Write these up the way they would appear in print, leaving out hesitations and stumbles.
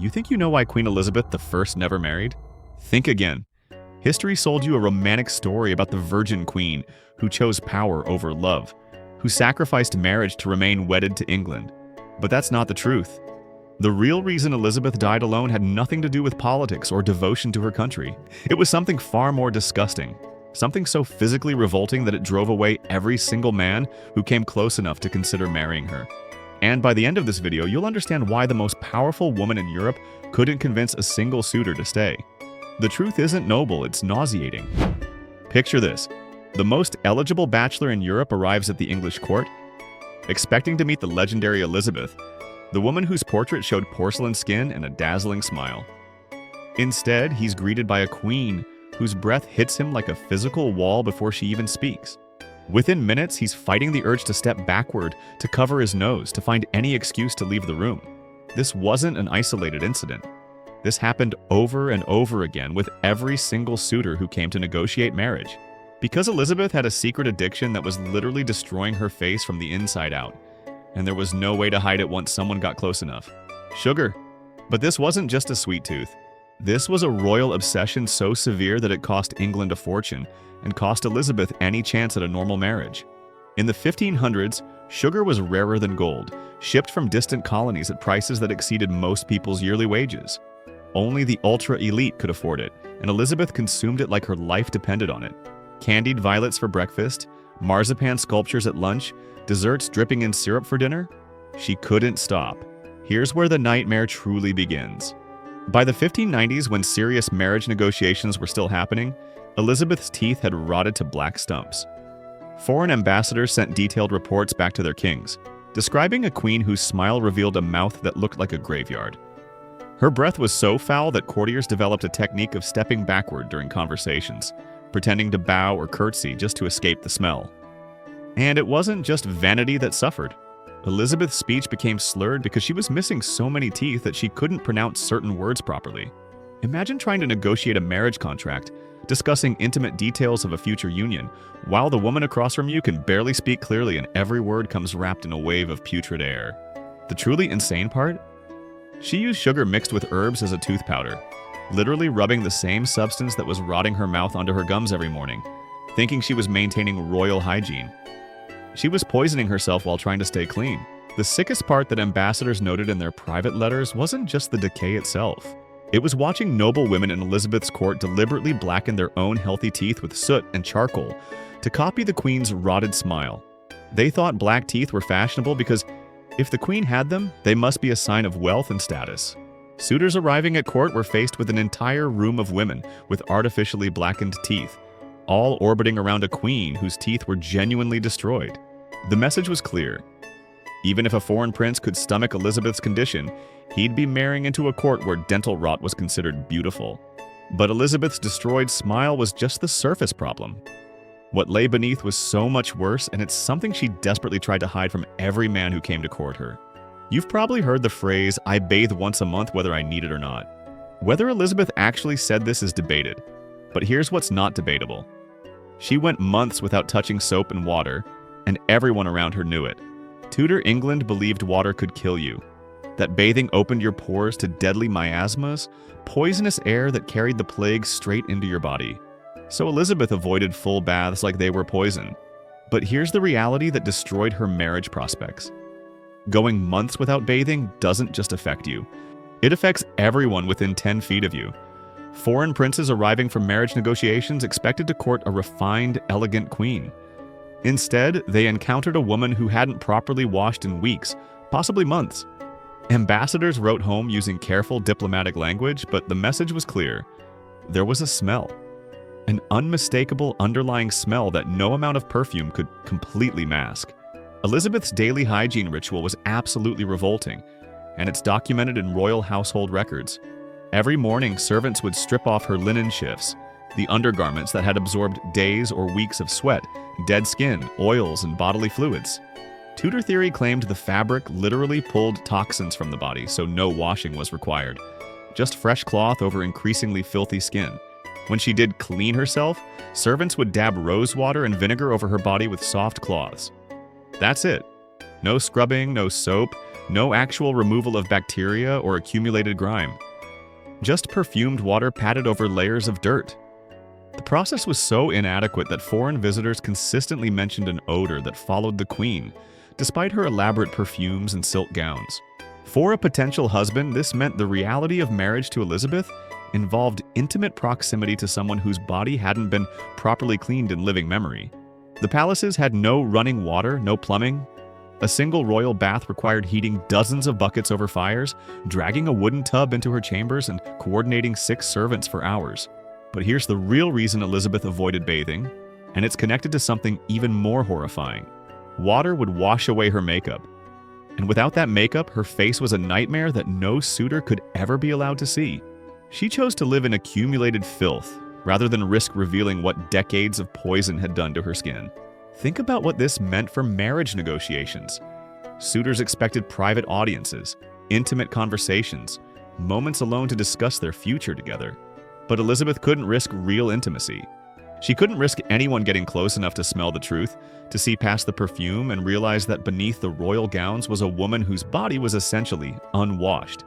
You think you know why Queen Elizabeth I never married? Think again. History sold you a romantic story about the Virgin Queen who chose power over love, who sacrificed marriage to remain wedded to England. But that's not the truth. The real reason Elizabeth died alone had nothing to do with politics or devotion to her country. It was something far more disgusting, something so physically revolting that it drove away every single man who came close enough to consider marrying her. And by the end of this video, you'll understand why the most powerful woman in Europe couldn't convince a single suitor to stay. The truth isn't noble, it's nauseating. Picture this. The most eligible bachelor in Europe arrives at the English court, expecting to meet the legendary Elizabeth, the woman whose portrait showed porcelain skin and a dazzling smile. Instead, he's greeted by a queen whose breath hits him like a physical wall before she even speaks. Within minutes, he's fighting the urge to step backward, to cover his nose, to find any excuse to leave the room. This wasn't an isolated incident. This happened over and over again with every single suitor who came to negotiate marriage. Because Elizabeth had a secret addiction that was literally destroying her face from the inside out, and there was no way to hide it once someone got close enough. Sugar. But this wasn't just a sweet tooth. This was a royal obsession so severe that it cost England a fortune and cost Elizabeth any chance at a normal marriage. In the 1500s, sugar was rarer than gold, shipped from distant colonies at prices that exceeded most people's yearly wages. Only the ultra-elite could afford it, and Elizabeth consumed it like her life depended on it. Candied violets for breakfast, marzipan sculptures at lunch, desserts dripping in syrup for dinner? She couldn't stop. Here's where the nightmare truly begins. By the 1590s, when serious marriage negotiations were still happening, Elizabeth's teeth had rotted to black stumps. Foreign ambassadors sent detailed reports back to their kings, describing a queen whose smile revealed a mouth that looked like a graveyard. Her breath was so foul that courtiers developed a technique of stepping backward during conversations, pretending to bow or curtsy just to escape the smell. And it wasn't just vanity that suffered. Elizabeth's speech became slurred because she was missing so many teeth that she couldn't pronounce certain words properly. Imagine trying to negotiate a marriage contract, discussing intimate details of a future union, while the woman across from you can barely speak clearly and every word comes wrapped in a wave of putrid air. The truly insane part? She used sugar mixed with herbs as a tooth powder, literally rubbing the same substance that was rotting her mouth onto her gums every morning, thinking she was maintaining royal hygiene. She was poisoning herself while trying to stay clean. The sickest part that ambassadors noted in their private letters wasn't just the decay itself. It was watching noble women in Elizabeth's court deliberately blacken their own healthy teeth with soot and charcoal to copy the queen's rotted smile. They thought black teeth were fashionable because if the queen had them, they must be a sign of wealth and status. Suitors arriving at court were faced with an entire room of women with artificially blackened teeth, all orbiting around a queen whose teeth were genuinely destroyed. The message was clear. Even if a foreign prince could stomach Elizabeth's condition, he'd be marrying into a court where dental rot was considered beautiful. But Elizabeth's destroyed smile was just the surface problem. What lay beneath was so much worse, and it's something she desperately tried to hide from every man who came to court her. You've probably heard the phrase, "I bathe once a month whether I need it or not." Whether Elizabeth actually said this is debated, but here's what's not debatable. She went months without touching soap and water, and everyone around her knew it. Tudor England believed water could kill you, that bathing opened your pores to deadly miasmas, poisonous air that carried the plague straight into your body. So Elizabeth avoided full baths like they were poison. But here's the reality that destroyed her marriage prospects. Going months without bathing doesn't just affect you. It affects everyone within 10 feet of you. Foreign princes arriving from marriage negotiations expected to court a refined, elegant queen. Instead, they encountered a woman who hadn't properly washed in weeks, possibly months. Ambassadors wrote home using careful diplomatic language, but the message was clear. There was a smell. An unmistakable underlying smell that no amount of perfume could completely mask. Elizabeth's daily hygiene ritual was absolutely revolting, and it's documented in royal household records. Every morning, servants would strip off her linen shifts, the undergarments that had absorbed days or weeks of sweat, dead skin, oils, and bodily fluids. Tudor theory claimed the fabric literally pulled toxins from the body, so no washing was required. Just fresh cloth over increasingly filthy skin. When she did clean herself, servants would dab rose water and vinegar over her body with soft cloths. That's it. No scrubbing, no soap, No actual removal of bacteria or accumulated grime. Just perfumed water patted over layers of dirt. The process was so inadequate that foreign visitors consistently mentioned an odor that followed the queen, despite her elaborate perfumes and silk gowns. For a potential husband, this meant the reality of marriage to Elizabeth involved intimate proximity to someone whose body hadn't been properly cleaned in living memory. The palaces had no running water, no plumbing. A single royal bath required heating dozens of buckets over fires, dragging a wooden tub into her chambers, and coordinating 6 servants for hours. But here's the real reason Elizabeth avoided bathing, and it's connected to something even more horrifying. Water would wash away her makeup. And without that makeup, her face was a nightmare that no suitor could ever be allowed to see. She chose to live in accumulated filth, rather than risk revealing what decades of poison had done to her skin. Think about what this meant for marriage negotiations. Suitors expected private audiences, intimate conversations, moments alone to discuss their future together. But Elizabeth couldn't risk real intimacy. She couldn't risk anyone getting close enough to smell the truth, to see past the perfume and realize that beneath the royal gowns was a woman whose body was essentially unwashed.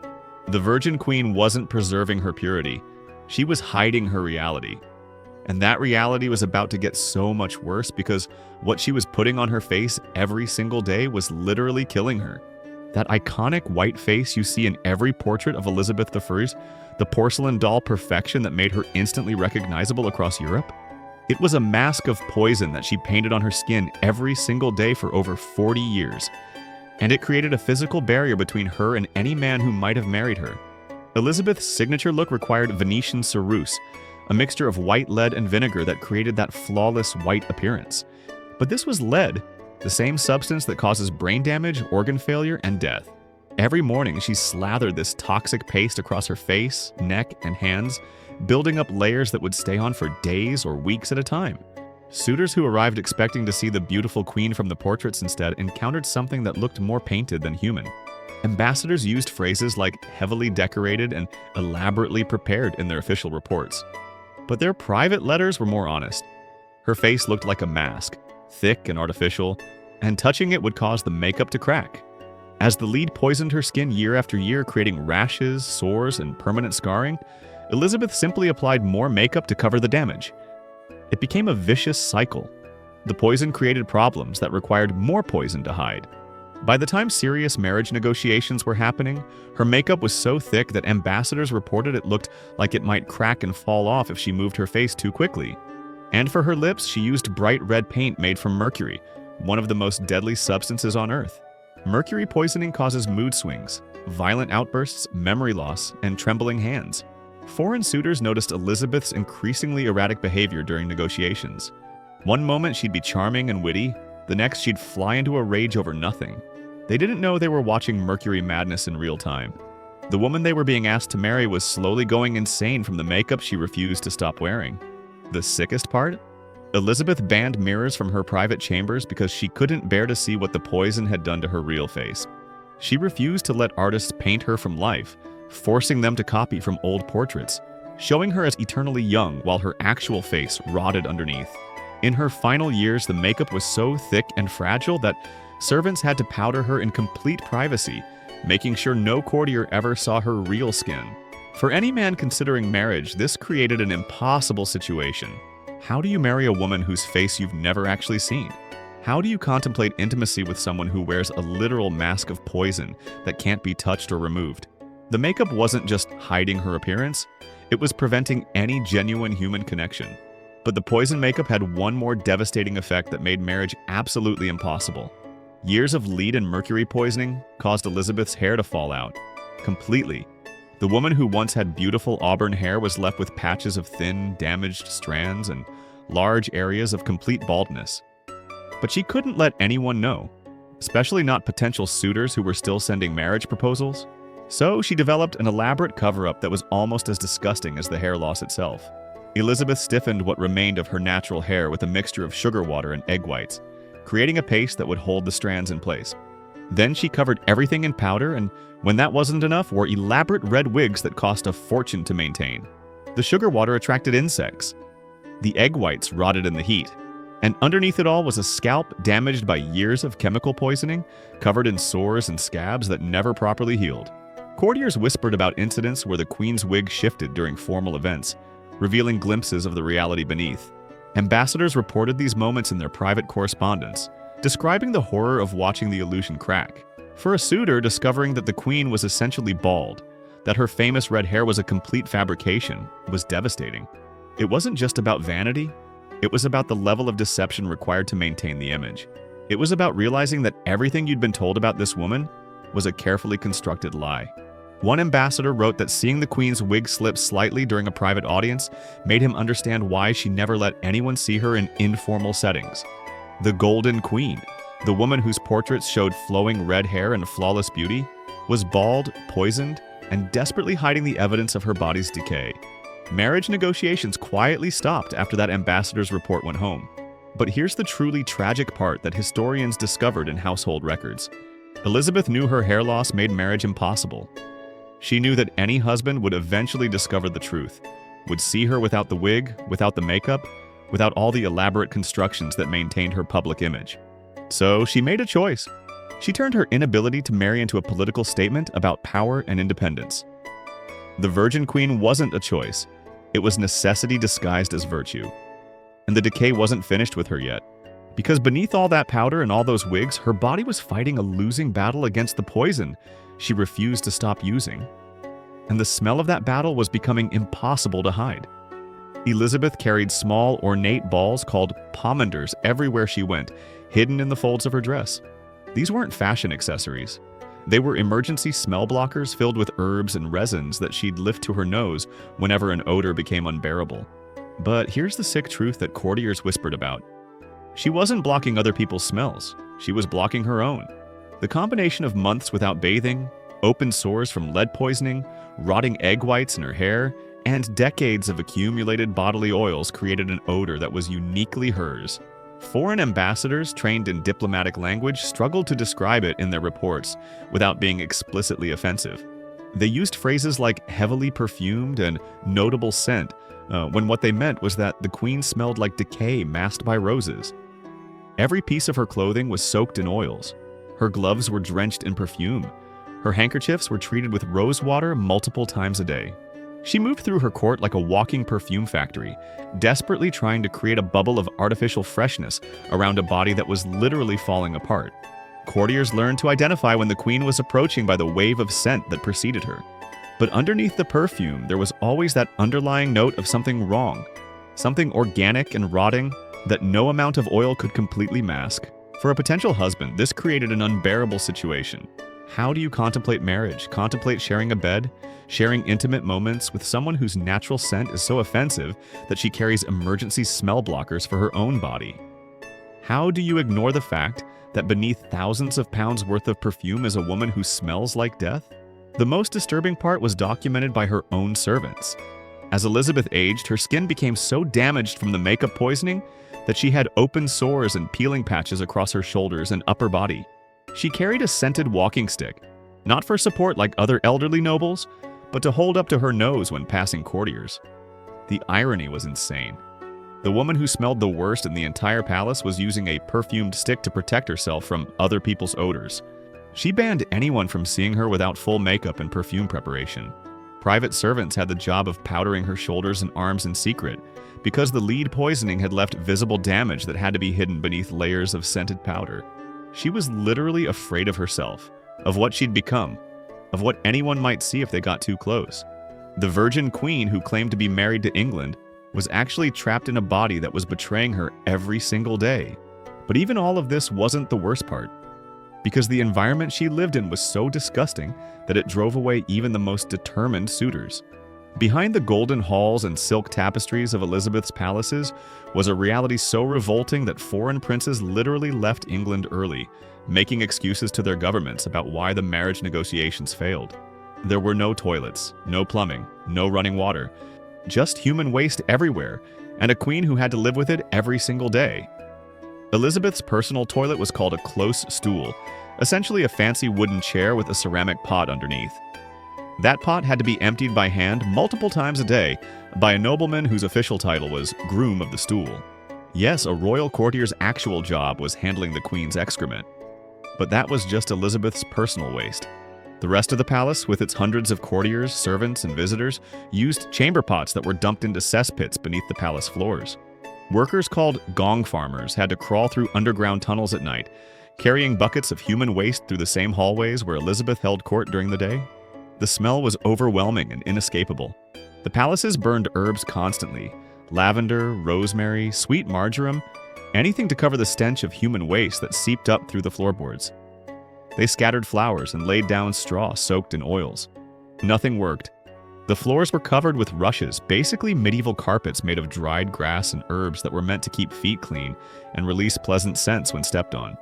The Virgin Queen wasn't preserving her purity. She was hiding her reality. And that reality was about to get so much worse because what she was putting on her face every single day was literally killing her. That iconic white face you see in every portrait of Elizabeth I, the porcelain doll perfection that made her instantly recognizable across Europe, it was a mask of poison that she painted on her skin every single day for over 40 years. And it created a physical barrier between her and any man who might have married her. Elizabeth's signature look required Venetian ceruse, a mixture of white lead and vinegar that created that flawless white appearance. But this was lead, the same substance that causes brain damage, organ failure, and death. Every morning, she slathered this toxic paste across her face, neck, and hands, building up layers that would stay on for days or weeks at a time. Suitors who arrived expecting to see the beautiful queen from the portraits instead encountered something that looked more painted than human. Ambassadors used phrases like heavily decorated and elaborately prepared in their official reports. But their private letters were more honest. Her face looked like a mask, thick and artificial, and touching it would cause the makeup to crack. As the lead poisoned her skin year after year, creating rashes, sores, and permanent scarring, Elizabeth simply applied more makeup to cover the damage. It became a vicious cycle. The poison created problems that required more poison to hide. By the time serious marriage negotiations were happening, her makeup was so thick that ambassadors reported it looked like it might crack and fall off if she moved her face too quickly. And for her lips, she used bright red paint made from mercury, one of the most deadly substances on Earth. Mercury poisoning causes mood swings, violent outbursts, memory loss, and trembling hands. Foreign suitors noticed Elizabeth's increasingly erratic behavior during negotiations. One moment she'd be charming and witty, the next she'd fly into a rage over nothing. They didn't know they were watching Mercury madness in real time. The woman they were being asked to marry was slowly going insane from the makeup she refused to stop wearing. The sickest part? Elizabeth banned mirrors from her private chambers because she couldn't bear to see what the poison had done to her real face. She refused to let artists paint her from life, forcing them to copy from old portraits, showing her as eternally young while her actual face rotted underneath. In her final years, the makeup was so thick and fragile that servants had to powder her in complete privacy, making sure no courtier ever saw her real skin. For any man considering marriage, this created an impossible situation. How do you marry a woman whose face you've never actually seen? How do you contemplate intimacy with someone who wears a literal mask of poison that can't be touched or removed? The makeup wasn't just hiding her appearance, it was preventing any genuine human connection. But the poison makeup had one more devastating effect that made marriage absolutely impossible. Years of lead and mercury poisoning caused Elizabeth's hair to fall out. Completely. The woman who once had beautiful auburn hair was left with patches of thin, damaged strands and large areas of complete baldness. But she couldn't let anyone know, especially not potential suitors who were still sending marriage proposals. So she developed an elaborate cover-up that was almost as disgusting as the hair loss itself. Elizabeth stiffened what remained of her natural hair with a mixture of sugar water and egg whites, creating a paste that would hold the strands in place. Then she covered everything in powder, and when that wasn't enough, wore elaborate red wigs that cost a fortune to maintain. The sugar water attracted insects. The egg whites rotted in the heat. And underneath it all was a scalp damaged by years of chemical poisoning, covered in sores and scabs that never properly healed. Courtiers whispered about incidents where the queen's wig shifted during formal events, revealing glimpses of the reality beneath. Ambassadors reported these moments in their private correspondence, describing the horror of watching the illusion crack. For a suitor, discovering that the queen was essentially bald, that her famous red hair was a complete fabrication, was devastating. It wasn't just about vanity. It was about the level of deception required to maintain the image. It was about realizing that everything you'd been told about this woman was a carefully constructed lie. One ambassador wrote that seeing the queen's wig slip slightly during a private audience made him understand why she never let anyone see her in informal settings. The Golden Queen, the woman whose portraits showed flowing red hair and flawless beauty, was bald, poisoned, and desperately hiding the evidence of her body's decay. Marriage negotiations quietly stopped after that ambassador's report went home. But here's the truly tragic part that historians discovered in household records. Elizabeth knew her hair loss made marriage impossible. She knew that any husband would eventually discover the truth, would see her without the wig, without the makeup, without all the elaborate constructions that maintained her public image. So she made a choice. She turned her inability to marry into a political statement about power and independence. The Virgin Queen wasn't a choice. It was necessity disguised as virtue. And the decay wasn't finished with her yet. Because beneath all that powder and all those wigs, her body was fighting a losing battle against the poison she refused to stop using. And the smell of that battle was becoming impossible to hide. Elizabeth carried small, ornate balls called pomanders everywhere she went, hidden in the folds of her dress. These weren't fashion accessories. They were emergency smell blockers filled with herbs and resins that she'd lift to her nose whenever an odor became unbearable. But here's the sick truth that courtiers whispered about. She wasn't blocking other people's smells. She was blocking her own. The combination of months without bathing, open sores from lead poisoning, rotting egg whites in her hair, and decades of accumulated bodily oils created an odor that was uniquely hers. Foreign ambassadors trained in diplomatic language struggled to describe it in their reports without being explicitly offensive. They used phrases like heavily perfumed and notable scent, when what they meant was that the queen smelled like decay masked by roses. Every piece of her clothing was soaked in oils. Her gloves were drenched in perfume. Her handkerchiefs were treated with rose water multiple times a day. She moved through her court like a walking perfume factory, desperately trying to create a bubble of artificial freshness around a body that was literally falling apart. Courtiers learned to identify when the queen was approaching by the wave of scent that preceded her. But underneath the perfume, there was always that underlying note of something wrong, something organic and rotting that no amount of oil could completely mask. For a potential husband, this created an unbearable situation. How do you contemplate marriage, contemplate sharing a bed, sharing intimate moments with someone whose natural scent is so offensive that she carries emergency smell blockers for her own body? How do you ignore the fact that beneath thousands of pounds worth of perfume is a woman who smells like death? The most disturbing part was documented by her own servants. As Elizabeth aged, her skin became so damaged from the makeup poisoning that she had open sores and peeling patches across her shoulders and upper body. She carried a scented walking stick, not for support like other elderly nobles, but to hold up to her nose when passing courtiers. The irony was insane. The woman who smelled the worst in the entire palace was using a perfumed stick to protect herself from other people's odors. She banned anyone from seeing her without full makeup and perfume preparation. Private servants had the job of powdering her shoulders and arms in secret, because the lead poisoning had left visible damage that had to be hidden beneath layers of scented powder. She was literally afraid of herself, of what she'd become, of what anyone might see if they got too close. The Virgin Queen, who claimed to be married to England, was actually trapped in a body that was betraying her every single day. But even all of this wasn't the worst part, because the environment she lived in was so disgusting that it drove away even the most determined suitors. Behind the golden halls and silk tapestries of Elizabeth's palaces was a reality so revolting that foreign princes literally left England early, making excuses to their governments about why the marriage negotiations failed. There were no toilets, no plumbing, no running water, just human waste everywhere, and a queen who had to live with it every single day. Elizabeth's personal toilet was called a close stool, essentially a fancy wooden chair with a ceramic pot underneath. That pot had to be emptied by hand multiple times a day by a nobleman whose official title was Groom of the Stool. Yes, a royal courtier's actual job was handling the queen's excrement. But that was just Elizabeth's personal waste. The rest of the palace, with its hundreds of courtiers, servants, and visitors, used chamber pots that were dumped into cesspits beneath the palace floors. Workers called gong farmers had to crawl through underground tunnels at night, carrying buckets of human waste through the same hallways where Elizabeth held court during the day. The smell was overwhelming and inescapable. The palaces burned herbs constantly: lavender, rosemary, sweet marjoram, anything to cover the stench of human waste that seeped up through the floorboards. They scattered flowers and laid down straw soaked in oils. Nothing worked. The floors were covered with rushes, basically medieval carpets made of dried grass and herbs that were meant to keep feet clean and release pleasant scents when stepped on.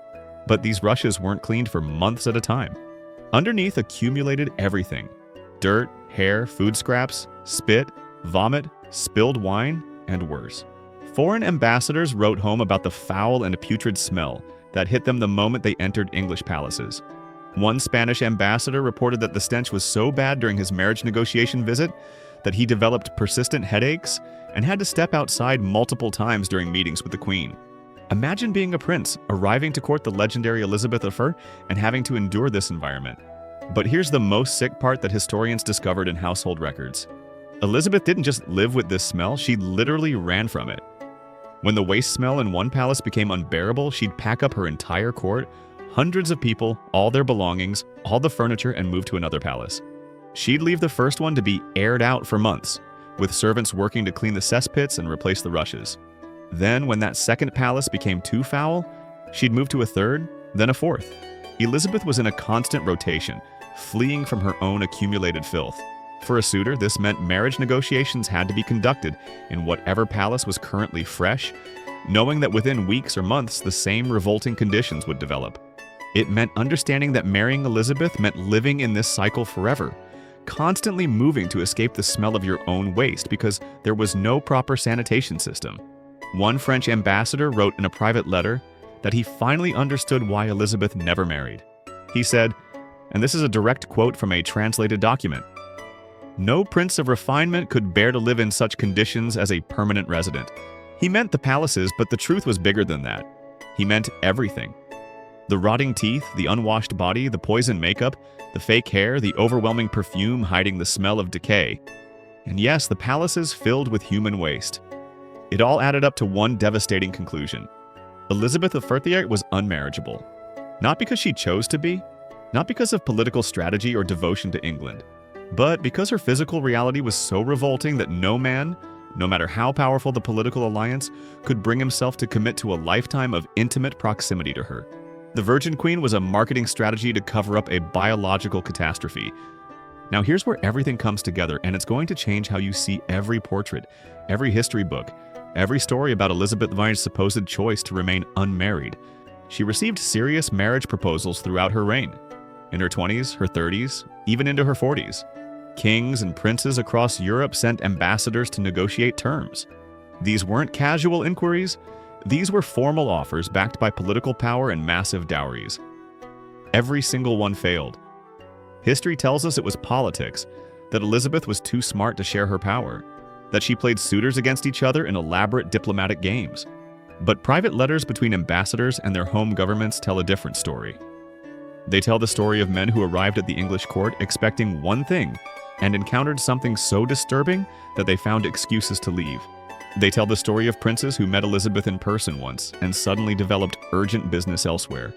But these rushes weren't cleaned for months at a time. Underneath accumulated everything: dirt, hair, food scraps, spit, vomit, spilled wine, and worse. Foreign ambassadors wrote home about the foul and putrid smell that hit them the moment they entered English palaces. One Spanish ambassador reported that the stench was so bad during his marriage negotiation visit that he developed persistent headaches and had to step outside multiple times during meetings with the Queen. Imagine being a prince, arriving to court the legendary Elizabeth I and having to endure this environment. But here's the most sick part that historians discovered in household records. Elizabeth didn't just live with this smell, she literally ran from it. When the waste smell in one palace became unbearable, she'd pack up her entire court, hundreds of people, all their belongings, all the furniture, and move to another palace. She'd leave the first one to be aired out for months, with servants working to clean the cesspits and replace the rushes. Then, when that second palace became too foul, she'd move to a third, then a fourth. Elizabeth was in a constant rotation, fleeing from her own accumulated filth. For a suitor, this meant marriage negotiations had to be conducted in whatever palace was currently fresh, knowing that within weeks or months the same revolting conditions would develop. It meant understanding that marrying Elizabeth meant living in this cycle forever, constantly moving to escape the smell of your own waste because there was no proper sanitation system. One French ambassador wrote in a private letter that he finally understood why Elizabeth never married. He said, and this is a direct quote from a translated document, "No prince of refinement could bear to live in such conditions as a permanent resident." He meant the palaces, but the truth was bigger than that. He meant everything. The rotting teeth, the unwashed body, the poison makeup, the fake hair, the overwhelming perfume hiding the smell of decay. And yes, the palaces filled with human waste. It all added up to one devastating conclusion. Elizabeth I was unmarriageable. Not because she chose to be, not because of political strategy or devotion to England, but because her physical reality was so revolting that no man, no matter how powerful the political alliance, could bring himself to commit to a lifetime of intimate proximity to her. The Virgin Queen was a marketing strategy to cover up a biological catastrophe. Now here's where everything comes together, and it's going to change how you see every portrait, every history book, every story about Elizabeth I's supposed choice to remain unmarried. She received serious marriage proposals throughout her reign. In her 20s, her 30s, even into her 40s. Kings and princes across Europe sent ambassadors to negotiate terms. These weren't casual inquiries. These were formal offers backed by political power and massive dowries. Every single one failed. History tells us it was politics, that Elizabeth was too smart to share her power, that she played suitors against each other in elaborate diplomatic games. But private letters between ambassadors and their home governments tell a different story. They tell the story of men who arrived at the English court expecting one thing and encountered something so disturbing that they found excuses to leave. They tell the story of princes who met Elizabeth in person once and suddenly developed urgent business elsewhere.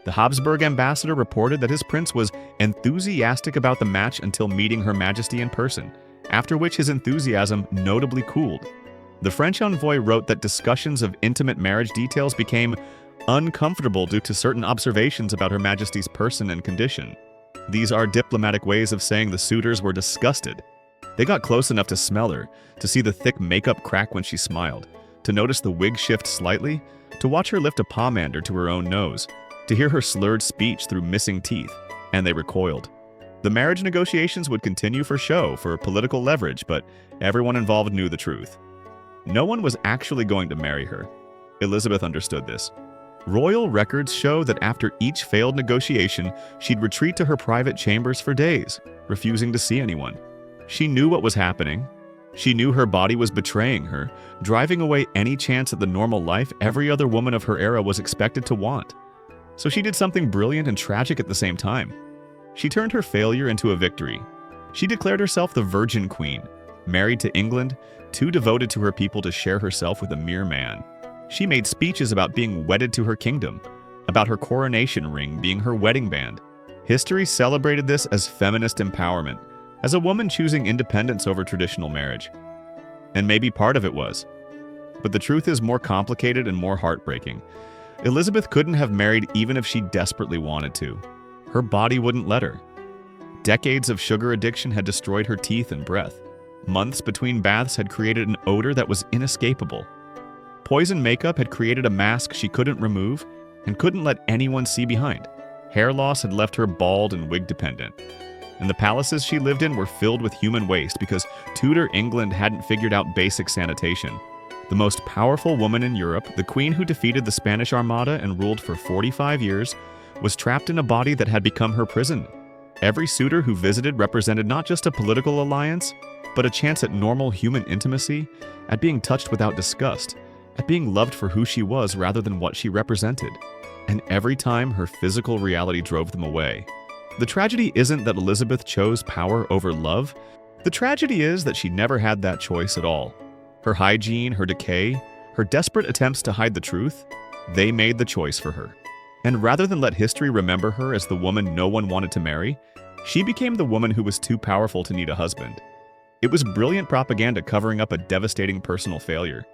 The Habsburg ambassador reported that his prince was enthusiastic about the match until meeting Her Majesty in person, after which his enthusiasm notably cooled. The French envoy wrote that discussions of intimate marriage details became uncomfortable due to certain observations about Her Majesty's person and condition. These are diplomatic ways of saying the suitors were disgusted. They got close enough to smell her, to see the thick makeup crack when she smiled, to notice the wig shift slightly, to watch her lift a pomander to her own nose, to hear her slurred speech through missing teeth, and they recoiled. The marriage negotiations would continue for show, for political leverage, but everyone involved knew the truth. No one was actually going to marry her. Elizabeth understood this. Royal records show that after each failed negotiation, she'd retreat to her private chambers for days, refusing to see anyone. She knew what was happening. She knew her body was betraying her, driving away any chance at the normal life every other woman of her era was expected to want. So she did something brilliant and tragic at the same time. She turned her failure into a victory. She declared herself the Virgin Queen, married to England, too devoted to her people to share herself with a mere man. She made speeches about being wedded to her kingdom, about her coronation ring being her wedding band. History celebrated this as feminist empowerment, as a woman choosing independence over traditional marriage. And maybe part of it was. But the truth is more complicated and more heartbreaking. Elizabeth couldn't have married even if she desperately wanted to. Her body wouldn't let her. Decades of sugar addiction had destroyed her teeth and breath. Months between baths had created an odor that was inescapable. Poison makeup had created a mask she couldn't remove and couldn't let anyone see behind. Hair loss had left her bald and wig dependent. And the palaces she lived in were filled with human waste because Tudor England hadn't figured out basic sanitation. The most powerful woman in Europe, the queen who defeated the Spanish Armada and ruled for 45 years, was trapped in a body that had become her prison. Every suitor who visited represented not just a political alliance, but a chance at normal human intimacy, at being touched without disgust, at being loved for who she was rather than what she represented. And every time her physical reality drove them away. The tragedy isn't that Elizabeth chose power over love. The tragedy is that she never had that choice at all. Her hygiene, her decay, her desperate attempts to hide the truth, they made the choice for her. And rather than let history remember her as the woman no one wanted to marry, she became the woman who was too powerful to need a husband. It was brilliant propaganda covering up a devastating personal failure.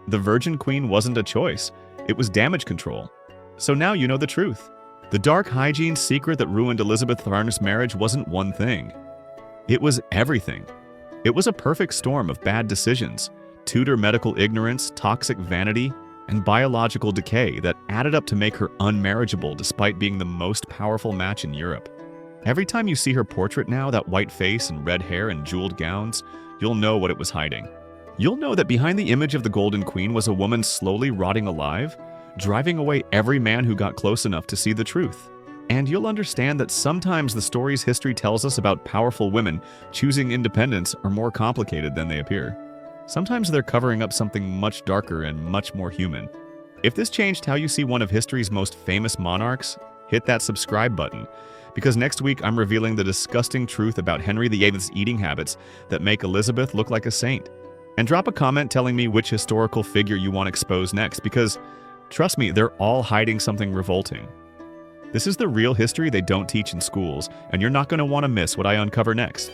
The Virgin Queen wasn't a choice, it was damage control. So now you know the truth. The dark hygiene secret that ruined Elizabeth Warren's marriage wasn't one thing. It was everything. It was a perfect storm of bad decisions, Tudor medical ignorance, toxic vanity, and biological decay that added up to make her unmarriageable despite being the most powerful match in Europe. Every time you see her portrait now, that white face and red hair and jeweled gowns, you'll know what it was hiding. You'll know that behind the image of the Golden Queen was a woman slowly rotting alive, driving away every man who got close enough to see the truth. And you'll understand that sometimes the stories history tells us about powerful women choosing independence are more complicated than they appear. Sometimes they're covering up something much darker and much more human. If this changed how you see one of history's most famous monarchs, hit that subscribe button, because next week I'm revealing the disgusting truth about Henry VIII's eating habits that make Elizabeth look like a saint. And drop a comment telling me which historical figure you want exposed next, because trust me, they're all hiding something revolting. This is the real history they don't teach in schools, and you're not going to want to miss what I uncover next.